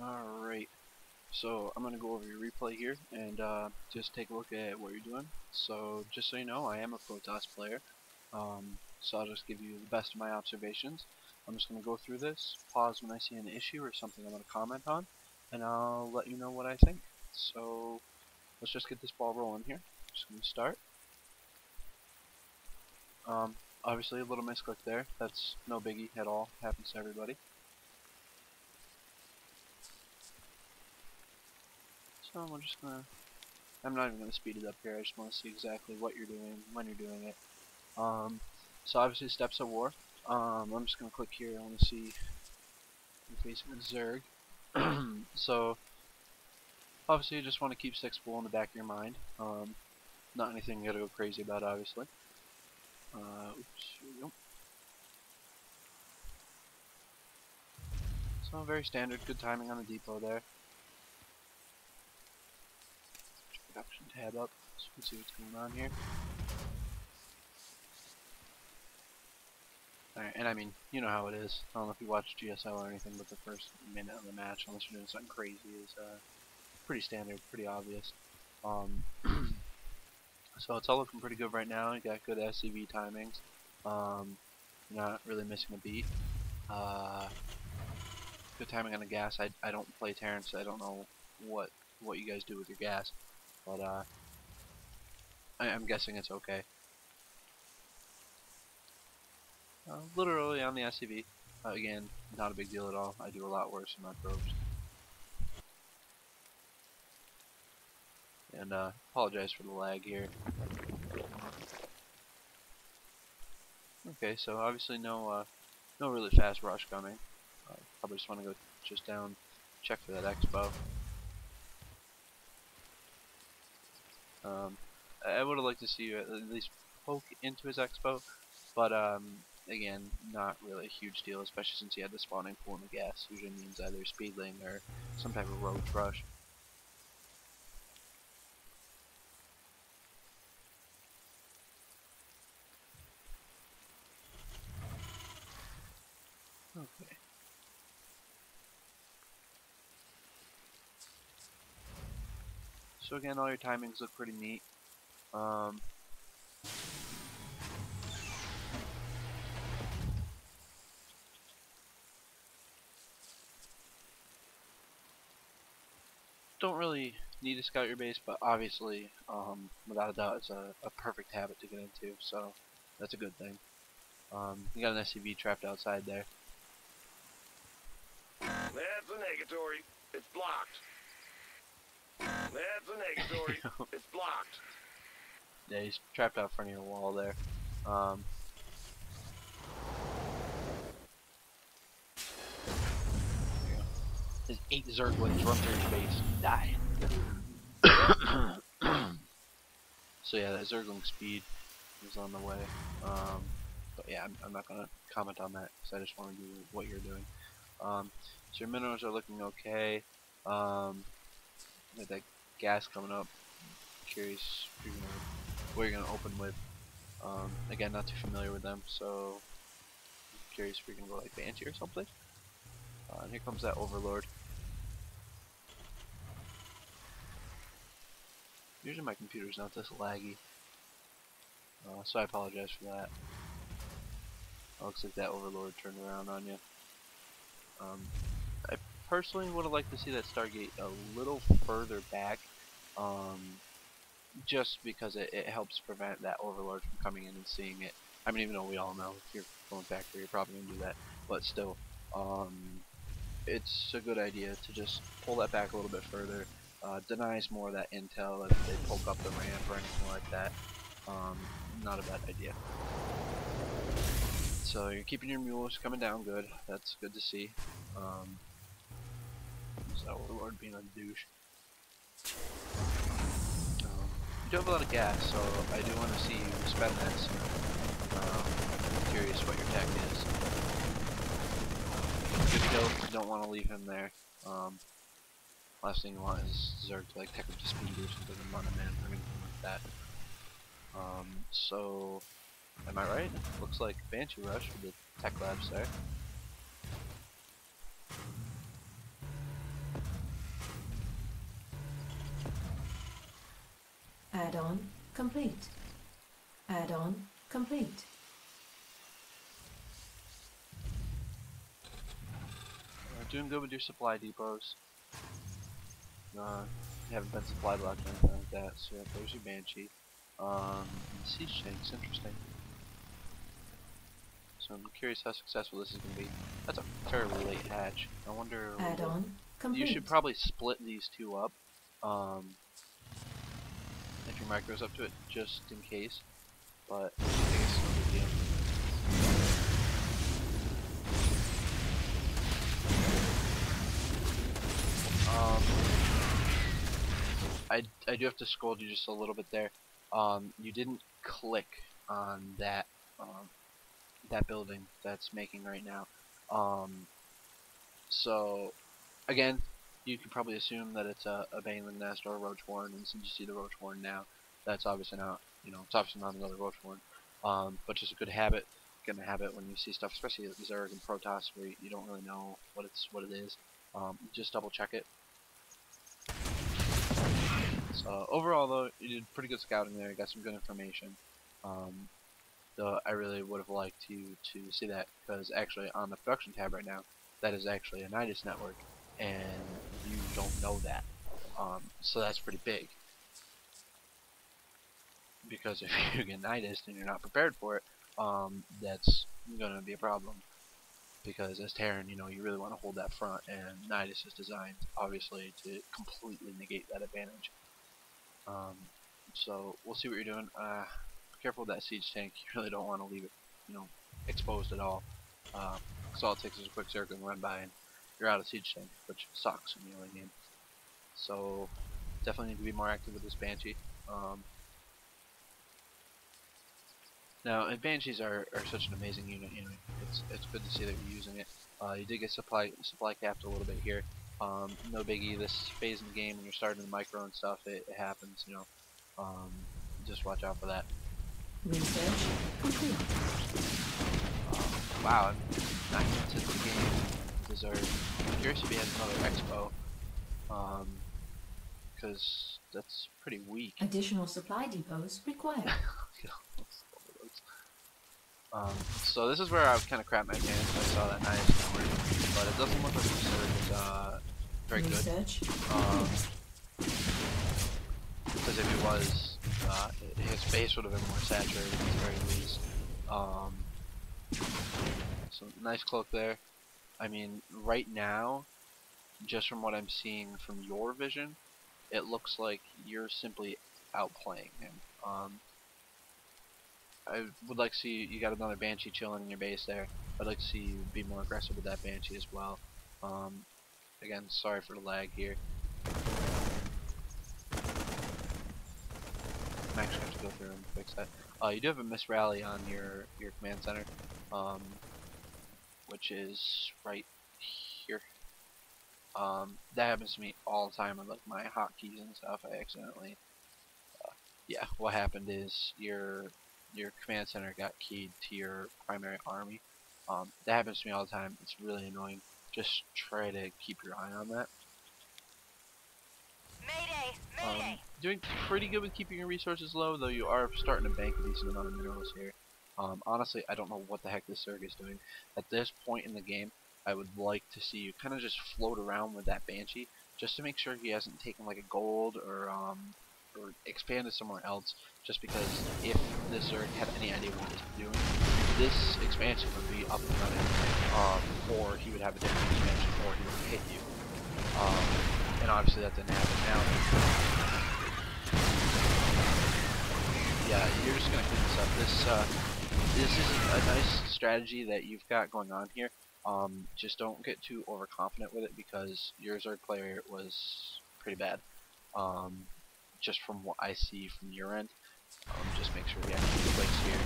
Alright, so I'm going to go over your replay here and just take a look at what you're doing. So just so you know, I am a Protoss player, so I'll just give you the best of my observations. I'm just going to go through this, pause when I see an issue or something I want to comment on, and I'll let you know what I think. So let's just get this ball rolling here. Just going to start. Obviously a little misclick there, that's no biggie at all, happens to everybody. So we're just going to I'm not even going to speed it up here, I just want to see exactly what you're doing, when you're doing it. So obviously Steps of War. I'm just going to click here, I want to see in case of Zerg. So obviously you just want to keep 6 full in the back of your mind. Not anything you gotta go crazy about, obviously. Oops, here we go. So very standard, good timing on the depot there. Production tab up, so we can see what's going on here. Alright, and I mean, you know how it is. I don't know if you watch GSL or anything, but the first minute of the match, unless you're doing something crazy, is pretty standard, pretty obvious. So it's all looking pretty good right now. You got good SCV timings. You're not really missing a beat. Good timing on the gas. I don't play Terrence, so I don't know what you guys do with your gas, but I'm guessing it's okay. Literally on the SCV. Again, not a big deal at all. I do a lot worse in my probes. And apologize for the lag here. Okay, so obviously no really fast rush coming. Probably just want to go just down, check for that expo. I would have liked to see you at least poke into his expo, but again, not really a huge deal, especially since he had the spawning pool in the gas. Usually means either speedling or some type of road rush. Okay. So again, all your timings look pretty neat. Don't really need to scout your base, but obviously, without a doubt, it's a perfect habit to get into, so that's a good thing. You got an SCV trapped outside there. That's a negatory. It's blocked. That's a negatory. It's blocked. Yeah, he's trapped out front of your wall there. His 8 Zerglings run through your base. Die. So yeah, that Zergling speed is on the way. But yeah, I'm not going to comment on that because I just want to do what you're doing. So your minnows are looking okay. Got that gas coming up. Curious what you're gonna open with. Again, not too familiar with them, so I'm curious if you're gonna go like Banshee or something. And here comes that Overlord. Usually my computer's not this laggy, so I apologize for that. Looks like that Overlord turned around on you. I personally would have liked to see that Stargate a little further back, just because it helps prevent that Overlord from coming in and seeing it. I mean, even though we all know if you're going factory, you're probably going to do that, but still, it's a good idea to just pull that back a little bit further. Denies more of that intel if they poke up the ramp or anything like that. Not a bad idea. So you're keeping your mules coming down good. That's good to see. So Overlord being a douche. You do have a lot of gas, so I do want to see you spend that soon. I'm curious what your tech is. Good kill. You don't want to leave him there. Last thing you want is Zerg to like tech him to speed or something and run him in or anything like that. So, am I right? Looks like Banshee Rush with the tech labs there. Add-on complete. Add-on complete. Doing good with your supply depots. You haven't been supply blocked or anything like that, so there's your Banshee. And siege tanks, interesting. So I'm curious how successful this is going to be. That's a fairly late hatch. I wonder. Add-on complete. You should probably split these two up. If your micro's up to it, just in case. But I think it's no big deal. I do have to scold you just a little bit there. You didn't click on that that building that's making right now. So again, you could probably assume that it's a Baneling nest or a roach horn, and since you see the roach horn now, that's obviously not, it's obviously not another roach horn. But just a good habit, get in a habit when you see stuff, especially these Zerg and Protoss, where you don't really know what it is. Just double check it. So overall, though, you did pretty good scouting there. You got some good information. Though I really would have liked to see that, because actually on the production tab right now, that is actually a Nidus network, and you don't know that. So that's pretty big. Because if you get Nidus and you're not prepared for it, that's going to be a problem. Because as Terran, you really want to hold that front, and Nidus is designed, obviously, to completely negate that advantage. So we'll see what you're doing. Be careful with that siege tank. You really don't want to leave it, exposed at all. Because all it takes is a quick circle and run by, and you're out of siege tank, which sucks in the early game. So definitely need to be more active with this Banshee. Now, and Banshees are such an amazing unit. It's good to see that you're using it. You did get supply capped a little bit here. No biggie. This phase in the game when you're starting the micro and stuff, it happens. Just watch out for that. Research complete. Wow, I'm 9 minutes into the game. I'm curious if he has another expo. Because that's pretty weak. Additional supply depots required. So this is where I kind of crap my pants when I saw that Nidus number, but it doesn't look like the Zerg is very Research. good. Because if it was, his base would have been more saturated at the very least. So nice cloak there. I mean, right now, just from what I'm seeing from your vision, it looks like you're simply outplaying him. I would like to see you got another Banshee chilling in your base there. I'd like to see you be more aggressive with that Banshee as well. Again, sorry for the lag here. I'm actually going to have to go through and fix that. You do have a miss rally on your command center, which is right here. That happens to me all the time with like my hotkeys and stuff. I accidentally, yeah. What happened is your command center got keyed to your primary army. That happens to me all the time. It's really annoying. Just try to keep your eye on that. Mayday! Mayday! Doing pretty good with keeping your resources low, though you are starting to bank a decent amount of minerals here. Honestly, I don't know what the heck this Zerg is doing. At this point in the game, I would like to see you kind of just float around with that Banshee, just to make sure he hasn't taken like a gold or expanded somewhere else, just because if this Zerg had any idea what he was doing, this expansion would be up and running, or he would have a different expansion, or he would hit you. And obviously that didn't happen now. Yeah, you're just gonna clean this up. This is a nice strategy that you've got going on here. Just don't get too overconfident with it, because your Zerg player was pretty bad. Just from what I see from your end. Just make sure he actually clicks here.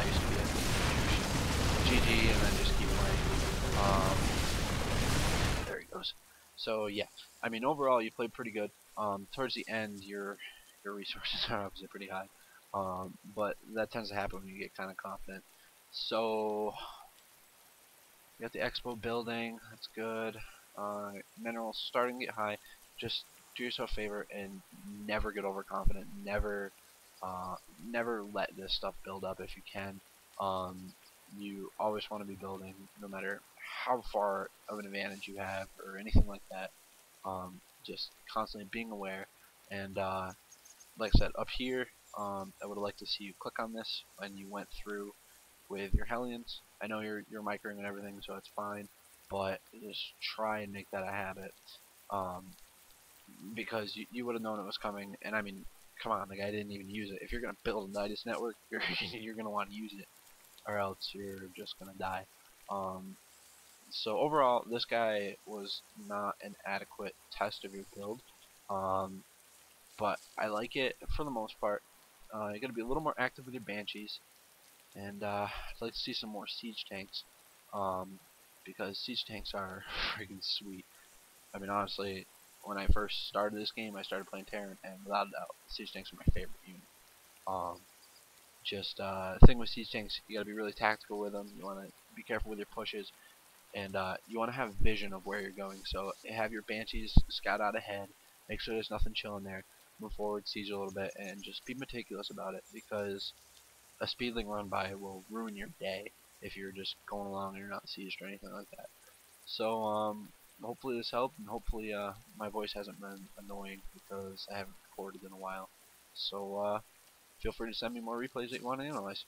I used to be a GG, and then just keep playing. There he goes. So yeah, I mean overall you played pretty good. Towards the end your resources are obviously pretty high. But that tends to happen when you get kind of confident. So we got the expo building, that's good. Minerals starting to get high. Just do yourself a favor and never get overconfident. Never let this stuff build up if you can. You always want to be building, no matter how far of an advantage you have or anything like that. Just constantly being aware. And like I said, up here, I would like to see you click on this when you went through with your Hellions. I know you're microing and everything, so it's fine, but just try and make that a habit. Um, because you would have known it was coming, and I mean, come on, the guy didn't even use it. If you're gonna build a Nidus network, you're gonna want to use it, or else you're just gonna die. So overall, this guy was not an adequate test of your build, but I like it for the most part. You're gonna be a little more active with your Banshees, and I'd like to see some more siege tanks, because siege tanks are freaking sweet. I mean, honestly, when I first started this game, I started playing Terran, and without a doubt, siege tanks are my favorite unit. The thing with siege tanks, you gotta be really tactical with them. You wanna be careful with your pushes, and you wanna have vision of where you're going. So have your Banshees scout out ahead, make sure there's nothing chilling there, move forward, siege a little bit, and just be meticulous about it, because a speedling run by will ruin your day if you're just going along and you're not sieged or anything like that. So hopefully this helped, and hopefully my voice hasn't been annoying because I haven't recorded in a while. So feel free to send me more replays that you want to analyze.